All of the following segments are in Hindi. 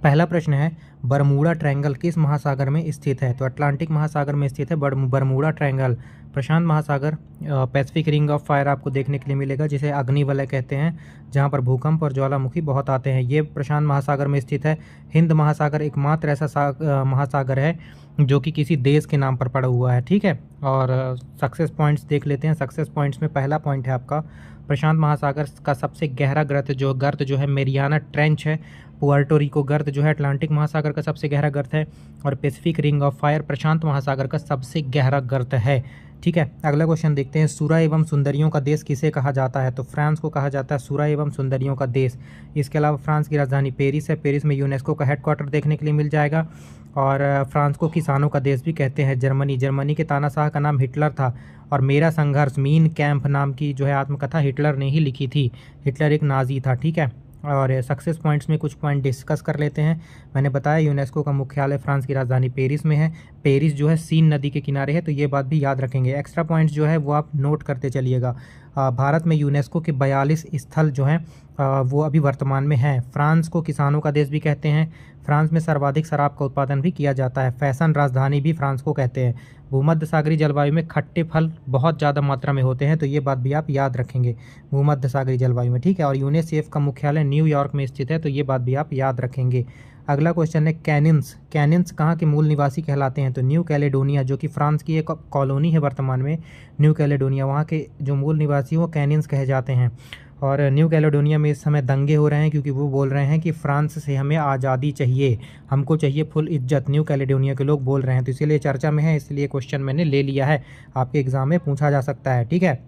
पहला प्रश्न है, बरमूडा ट्रायंगल किस महासागर में स्थित है? तो अटलांटिक महासागर में स्थित है बरमूडा ट्रायंगल। प्रशांत महासागर, पैसिफिक रिंग ऑफ फायर आपको देखने के लिए मिलेगा, जिसे अग्निवलय कहते हैं, जहां पर भूकंप और ज्वालामुखी बहुत आते हैं, ये प्रशांत महासागर में स्थित है। हिंद महासागर एकमात्र ऐसा महासागर है जो कि किसी देश के नाम पर पड़ा हुआ है। ठीक है, और सक्सेस पॉइंट्स देख लेते हैं। सक्सेस पॉइंट्स में पहला पॉइंट है आपका, प्रशांत महासागर का सबसे गहरा गर्त जो है मेरियाना ट्रेंच है। पुएर्टो रिको गर्त जो है अटलांटिक महासागर का सबसे गहरा गर्त है, और पैसिफिक रिंग ऑफ फायर प्रशांत महासागर का सबसे गहरा गर्त है। ठीक है, अगला क्वेश्चन देखते हैं, सुरा एवं सुंदरियों का देश किसे कहा जाता है? तो फ्रांस को कहा जाता है सुरा एवं सुंदरियों का देश। इसके अलावा फ्रांस की राजधानी पेरिस है, पेरिस में यूनेस्को का हेडक्वार्टर देखने के लिए मिल जाएगा। और फ्रांस को किसानों का देश भी कहते हैं। जर्मनी के तानाशाह का नाम हिटलर था, और मेरा संघर्ष मीन कैंप नाम की जो है आत्मकथा हिटलर ने ही लिखी थी। हिटलर एक नाजी था। ठीक है, और सक्सेस पॉइंट्स में कुछ पॉइंट डिस्कस कर लेते हैं। मैंने बताया यूनेस्को का मुख्यालय फ्रांस की राजधानी पेरिस में है। पेरिस जो है सीन नदी के किनारे है, तो ये बात भी याद रखेंगे। एक्स्ट्रा पॉइंट्स जो है वो आप नोट करते चलिएगा। भारत में यूनेस्को के 42 स्थल जो हैं वो अभी वर्तमान में हैं। फ्रांस को किसानों का देश भी कहते हैं। फ्रांस में सर्वाधिक शराब का उत्पादन भी किया जाता है। फैशन राजधानी भी फ्रांस को कहते हैं। भूमध्य सागरीय जलवायु में खट्टे फल बहुत ज़्यादा मात्रा में होते हैं, तो ये बात भी आप याद रखेंगे भूमध्य सागरीय जलवायु में। ठीक है, और यूनिसेफ का मुख्यालय न्यूयॉर्क में स्थित है, तो ये बात भी आप याद रखेंगे। अगला क्वेश्चन है, कैनिन्स कहाँ के मूल निवासी कहलाते हैं? तो न्यू कैलेडोनिया, जो कि फ्रांस की एक कॉलोनी है वर्तमान में, न्यू कैलेडोनिया, वहाँ के जो मूल निवासी वो कैनिन्स कहे जाते हैं। और न्यू कैलेडोनिया में इस समय दंगे हो रहे हैं, क्योंकि वो बोल रहे हैं कि फ्रांस से हमें आज़ादी चाहिए, हमको चाहिए फुल इज्जत, न्यू कैलेडोनिया के लोग बोल रहे हैं। तो इसीलिए चर्चा में है, इसलिए क्वेश्चन मैंने ले लिया है, आपके एग्जाम में पूछा जा सकता है। ठीक है,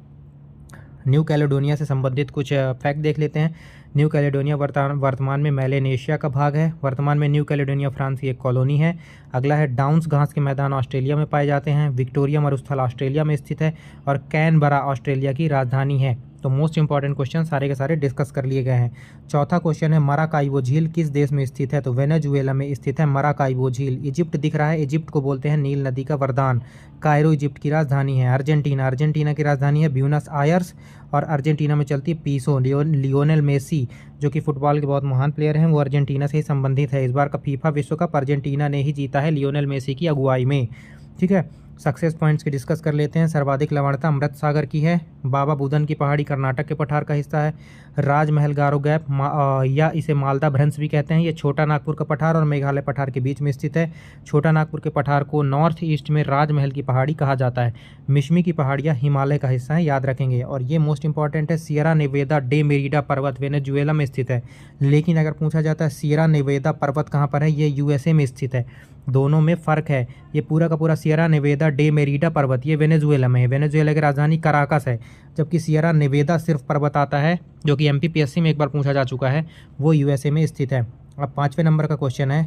न्यू कैलेडोनिया से संबंधित कुछ फैक्ट देख लेते हैं। न्यू कैलेडोनिया वर्तमान में मेलेनेशिया का भाग है। वर्तमान में न्यू कैलेडोनिया फ्रांस की एक कॉलोनी है। अगला है, डाउन्स घास के मैदान ऑस्ट्रेलिया में पाए जाते हैं। विक्टोरिया मरुस्थल ऑस्ट्रेलिया में स्थित है, और कैनबरा ऑस्ट्रेलिया की राजधानी है। तो मोस्ट इंपॉर्टेंट क्वेश्चन सारे के सारे डिस्कस कर लिए गए हैं। चौथा क्वेश्चन है, मराकाइबो झील किस देश में स्थित है? तो वेनेजुएला में स्थित है मराकाइबो झील। इजिप्ट दिख रहा है, इजिप्ट को बोलते हैं नील नदी का वरदान। कायरो इजिप्ट की राजधानी है। अर्जेंटीना की राजधानी है ब्यूनस आयर्स, और अर्जेंटीना में चलती है पीसो। लियोनेल मेसी जो कि फुटबॉल के बहुत महान प्लेयर हैं, वो अर्जेंटीना से ही संबंधित है। इस बार का फीफा विश्व कप अर्जेंटीना ने ही जीता है लियोनेल मेसी की अगुवाई में। ठीक है, सक्सेस पॉइंट्स की डिस्कस कर लेते हैं। सर्वाधिक लवणता अमृत सागर की है। बाबा बुदन की पहाड़ी कर्नाटक के पठार का हिस्सा है। राजमहल गारो गैप या इसे मालदा भ्रंश भी कहते हैं, ये छोटा नागपुर का पठार और मेघालय पठार के बीच में स्थित है। छोटा नागपुर के पठार को नॉर्थ ईस्ट में राजमहल की पहाड़ी कहा जाता है। मिशमी की पहाड़ियाँ हिमालय का हिस्सा है, याद रखेंगे। और ये मोस्ट इंपॉर्टेंट है, सियरा नेवेदा डे मेरिडा पर्वत वेनेजुएला में स्थित है। लेकिन अगर पूछा जाता है सियरा नेवेदा पर्वत कहाँ पर है, ये यूएसए में स्थित है। दोनों में फ़र्क है। ये पूरा का पूरा सियरा नेवेदा डे मेरिडा पर्वत ये वेनेजुएला में है। वेनेजुएला की राजधानी कराकस है, जबकि सियरा नेवेदा सिर्फ पर्वत आता है, जो कि एमपीपीएससी में एक बार पूछा जा चुका है, वो यूएसए में स्थित है। अब 5वें नंबर का क्वेश्चन है,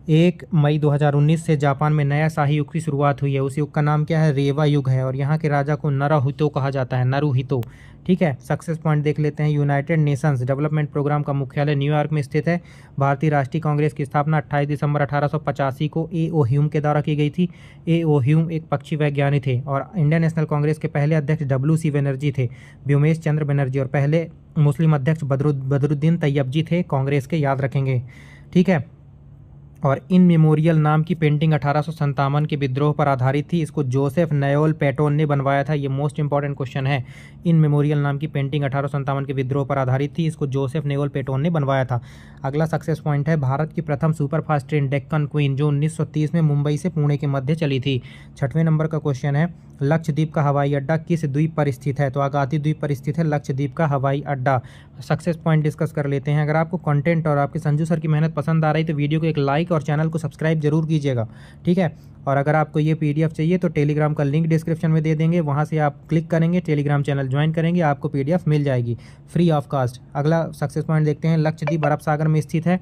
1 मई 2019 से जापान में नया शाही युग की शुरुआत हुई है। उस युग का नाम क्या है? रेवा युग है, और यहाँ के राजा को नरुहितो कहा जाता है, नरुहितो। ठीक है, सक्सेस पॉइंट देख लेते हैं। यूनाइटेड नेशंस डेवलपमेंट प्रोग्राम का मुख्यालय न्यूयॉर्क में स्थित है। भारतीय राष्ट्रीय कांग्रेस की स्थापना 28 दिसंबर 1885 को ए.ओ. ह्यूम के द्वारा की गई थी। ए.ओ. ह्यूम एक पक्षी वैज्ञानिक थे, और इंडियन नेशनल कांग्रेस के पहले अध्यक्ष डब्ल्यू.सी. बनर्जी थे, व्योमेश चंद्र बनर्जी, और पहले मुस्लिम अध्यक्ष बदरुद्दीन तैयबजी थे कांग्रेस के, याद रखेंगे। ठीक है, और इन मेमोरियल नाम की पेंटिंग 1857 के विद्रोह पर आधारित थी। इसको जोसेफ नयोल पेटोन ने बनवाया था। ये मोस्ट इंपॉर्टेंट क्वेश्चन है। इन मेमोरियल नाम की पेंटिंग 1857 के विद्रोह पर आधारित थी। इसको जोसेफ नयोल पेटोन ने बनवाया था। अगला सक्सेस पॉइंट है, भारत की प्रथम सुपरफास्ट ट्रेन डेक्कन क्वीन जो 1930 में मुंबई से पुणे के मध्य चली थी। 6वें नंबर का क्वेश्चन है, लक्षद्वीप का हवाई अड्डा किस द्वीप पर स्थित है? तो आगाती द्वीप पर स्थित है लक्षद्वीप का हवाई अड्डा। सक्सेस पॉइंट डिस्कस कर लेते हैं। अगर आपको कंटेंट और आपके संजू सर की मेहनत पसंद आ रही तो वीडियो को एक लाइक और चैनल को सब्सक्राइब जरूर कीजिएगा। ठीक है, और अगर आपको ये पीडीएफ चाहिए तो टेलीग्राम का लिंक डिस्क्रिप्शन में दे देंगे, वहाँ से आप क्लिक करेंगे, टेलीग्राम चैनल ज्वाइन करेंगे, आपको पीडीएफ मिल जाएगी फ्री ऑफ कास्ट। अगला सक्सेस पॉइंट देखते हैं, लक्षद्वीप अरब सागर में स्थित है।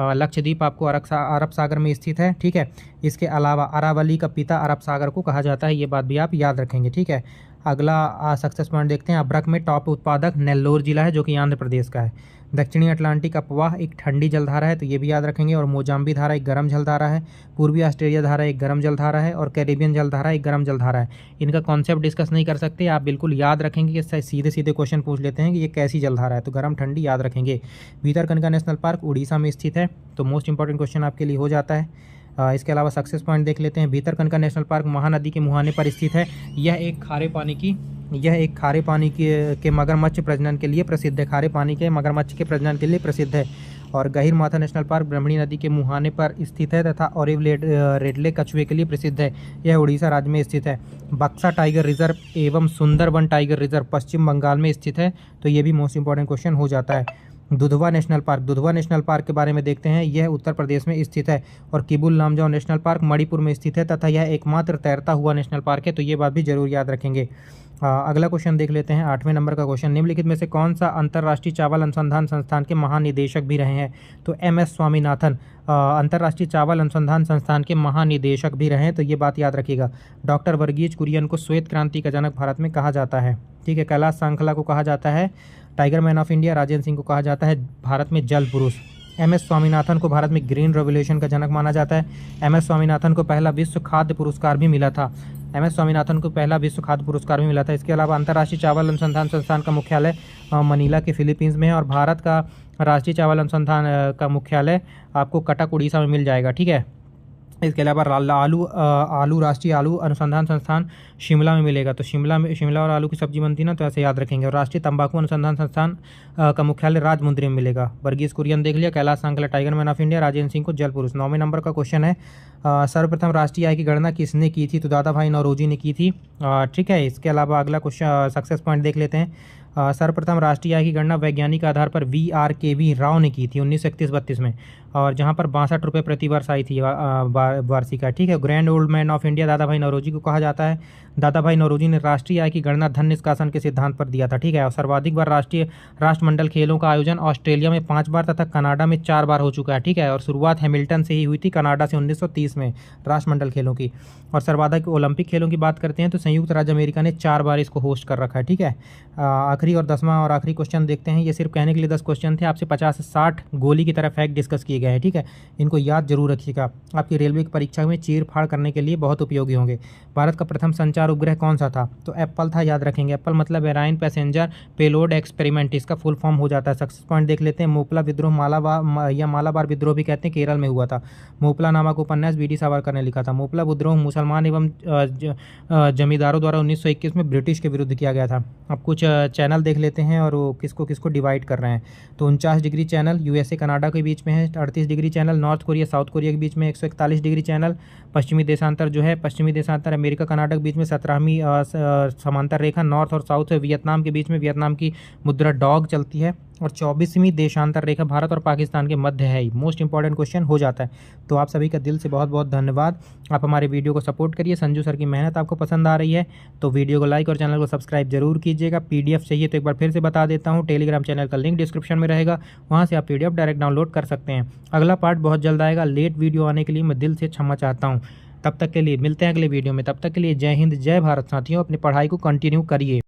लक्षद्वीप आपको अरब सागर में स्थित है। ठीक है, इसके अलावा अरावली का पिता अरब सागर को कहा जाता है, ये बात भी आप याद रखेंगे। ठीक है, अगला सक्सेस पॉइंट देखते हैं, अभ्रक में टॉप उत्पादक नेल्लोर जिला है, जो कि आंध्र प्रदेश का है। दक्षिणी अटलांटिक अपवाह एक ठंडी जलधारा है, तो ये भी याद रखेंगे। और मोजाम्बी धारा एक गर्म जलधारा है। पूर्वी ऑस्ट्रेलिया धारा एक गर्म जलधारा है। और कैरिबियन जलधारा एक गर्म जलधारा है। इनका कॉन्सेप्ट डिस्कस नहीं कर सकते, आप बिल्कुल याद रखेंगे कि सीधे सीधे क्वेश्चन पूछ लेते हैं कि ये कैसी जलधारा है, तो गर्म ठंडी याद रखेंगे। भीतरकनिका नेशनल पार्क उड़ीसा में स्थित है, तो मोस्ट इंपॉर्टेंट क्वेश्चन आपके लिए हो जाता है। इसके अलावा सक्सेस पॉइंट देख लेते हैं। भीतरकनिका नेशनल पार्क महानदी के मुहाने पर स्थित है। यह एक खारे पानी के मगरमच्छ प्रजनन के लिए प्रसिद्ध है। खारे पानी के मगरमच्छ के प्रजनन के लिए प्रसिद्ध है। और गहीर माथा नेशनल पार्क ब्रह्मणी नदी के मुहाने पर स्थित है तथा ऑलिव रेडले कछुए के लिए प्रसिद्ध है। यह उड़ीसा राज्य में स्थित है। बक्सा टाइगर रिजर्व एवं सुंदरबन टाइगर रिजर्व पश्चिम बंगाल में स्थित है, तो ये भी मोस्ट इंपॉर्टेंट क्वेश्चन हो जाता है। दुधवा नेशनल पार्क के बारे में देखते हैं। यह उत्तर प्रदेश में स्थित है। और किबुल लामजाओ नेशनल पार्क मणिपुर में स्थित है तथा यह एकमात्र तैरता हुआ नेशनल पार्क है, तो ये बात भी जरूर याद रखेंगे। अगला क्वेश्चन देख लेते हैं, 8वें नंबर का क्वेश्चन। निम्नलिखित में से कौन सा अंतर्राष्ट्रीय चावल अनुसंधान संस्थान के महानिदेशक भी रहे हैं? तो MS स्वामीनाथन अंतर्राष्ट्रीय चावल अनुसंधान संस्थान के महानिदेशक भी रहे हैं, तो ये बात याद रखिएगा। डॉक्टर वर्गीज कुरियन को श्वेत क्रांति का जनक भारत में कहा जाता है। ठीक है, कैलाश सांखला को कहा जाता है tiger man of India. Rajendra Singh को कहा जाता है भारत में जल पुरुष। MS स्वामीनाथन को भारत में ग्रीन रेवोल्यूशन का जनक माना जाता है। MS स्वामीनाथन को पहला विश्व खाद्य पुरस्कार भी मिला था। इसके अलावा अंतर्राष्ट्रीय चावल अनुसंधान संस्थान का मुख्यालय मनीला के फिलीपींस में है। और भारत का राष्ट्रीय चावल अनुसंधान का मुख्यालय आपको कटक उड़ीसा में मिल जाएगा। ठीक है, इसके अलावा राष्ट्रीय आलू अनुसंधान संस्थान शिमला में मिलेगा, तो शिमला और आलू की सब्जी बनती है ना, तो ऐसे याद रखेंगे। और राष्ट्रीय तंबाकू अनुसंधान संस्थान का मुख्यालय राजमुंद्री में मिलेगा। वर्गीज कुरियन देख लिया। Kailash Sankhla tiger man of India. Rajendra Singh को जल पुरुष। 9वें नंबर का क्वेश्चन है, सर्वप्रथम राष्ट्रीय आय की गणना किसने की थी? तो दादा भाई नौरोजी ने की थी। ठीक है, इसके अलावा अगला क्वेश्चन सक्सेस पॉइंट देख लेते हैं। सर्वप्रथम राष्ट्रीय आय की गणना वैज्ञानिक आधार पर VRKV राव ने की थी 1931-32 में, और जहां पर 62 रुपये प्रति वर्ष आई थी वार्षिक आय। ठीक है, grand old man of India दादा भाई नौरोजी को कहा जाता है। दादा भाई नौरोजी ने राष्ट्रीय आय की गणना धन निष्कासन के सिद्धांत पर दिया था। ठीक है, और सर्वाधिक बार राष्ट्रमंडल खेलों का आयोजन ऑस्ट्रेलिया में 5 बार तथा कनाडा में 4 बार हो चुका है। ठीक है, और शुरुआत हैमिल्टन से ही हुई थी, कनाडा से 1930 में राष्ट्रमंडल खेलों की। और सर्वाधिक ओलंपिक खेलों की बात करते हैं तो संयुक्त राज्य अमेरिका ने 4 बार इसको होस्ट कर रखा है। ठीक है, आखिरी और 10वां और आखिरी क्वेश्चन देखते हैं। ये सिर्फ कहने के लिए 10 क्वेश्चन थे, आपसे 50 से 60 गोली की तरह फैक्ट डिस्कस किए गए हैं। ठीक है, इनको याद जरूर रखिएगा, आपकी रेलवे की परीक्षा में चीर फाड़ करने के लिए बहुत उपयोगी होंगे। भारत का प्रथम संचार उपग्रह कौन सा था? तो एप्पल था, याद रखेंगे। एप्पल मतलब एराइन पैसेंजर पेलोड एक्सपेरिमेंट, इसका फुल फॉर्म हो जाता है। सक्सेस पॉइंट देख लेते हैं। मोपला विद्रोह मालाबार विद्रोह भी कहते हैं, केरल में हुआ था। मोपला नामक उपन्यास BD सावरकर ने लिखा था। मोपला विद्रोह मुसलमान एवं जमींदारों द्वारा 1921 में ब्रिटिश के विरुद्ध किया गया था। अब कुछ चैनल देख लेते हैं और वो किसको किसको डिवाइड कर रहे हैं। तो 49 डिग्री चैनल USA कनाडा के बीच में है। 38 degree channel north Korea south Korea के बीच में। 141 डिग्री चैनल पश्चिमी देशांतर अमेरिका कनाडा के बीच में। 17वीं समांतर रेखा नॉर्थ और साउथ वियतनाम के बीच में, वियतनाम की मुद्रा डॉग चलती है। और 24वीं देशांतर रेखा भारत और पाकिस्तान के मध्य है। मोस्ट इंपॉर्टेंट क्वेश्चन हो जाता है। तो आप सभी का दिल से बहुत बहुत धन्यवाद। आप हमारे वीडियो को सपोर्ट करिए। संजू सर की मेहनत आपको पसंद आ रही है तो वीडियो को लाइक और चैनल को सब्सक्राइब जरूर कीजिएगा। PDF चाहिए तो एक बार फिर से बता देता हूँ, टेलीग्राम चैनल का लिंक डिस्क्रिप्शन में रहेगा, वहाँ से आप PDF डायरेक्ट डाउनलोड कर सकते हैं। अगला पार्ट बहुत जल्द आएगा। लेट वीडियो आने के लिए मैं दिल से क्षमा चाहता हूँ। तब तक के लिए मिलते हैं अगले वीडियो में। तब तक के लिए जय हिंद जय भारत साथियों, अपनी पढ़ाई को कंटिन्यू करिए।